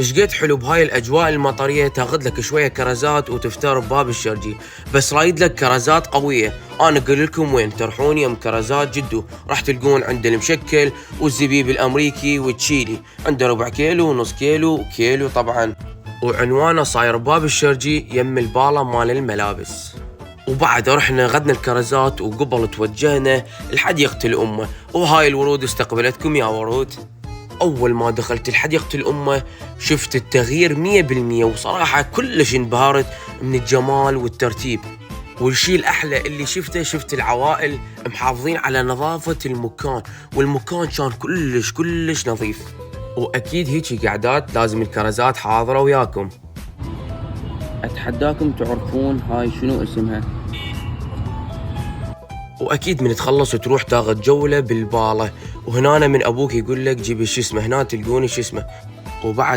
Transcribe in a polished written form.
شقد حلو بهاي الاجواء المطريه تاخذ لك شويه كرزات وتفتر بباب الشرجي، بس رايد لك كرزات قويه. انا اقول لكم وين تروحون يم كرزات جدو، راح تلقون عند المشكل والزبيب الامريكي والتشيلي، عنده ربع كيلو ونص كيلو وكيلو طبعا، وعنوانه صاير باب الشرجي يم الباله مال الملابس. وبعد رحنا غدنا الكرزات وقبل توجهنا لحديقة الأمة، وهاي الورود استقبلتكم يا ورود. أول ما دخلت الحديقة الأمة شفت التغيير 100%، وصراحة كلش انبهرت من الجمال والترتيب. والشي الأحلى اللي شفت العوائل محافظين على نظافة المكان، والمكان كان كلش نظيف. وأكيد هيجي قعدات لازم الكرزات حاضرة وياكم. اتحداكم تعرفون هاي شنو اسمها؟ واكيد من تخلص تروح تاخذ جوله بالباله، وهنا من ابوك يقول لك جيب شو اسمه، هنا تلقوني شو اسمه. وبعد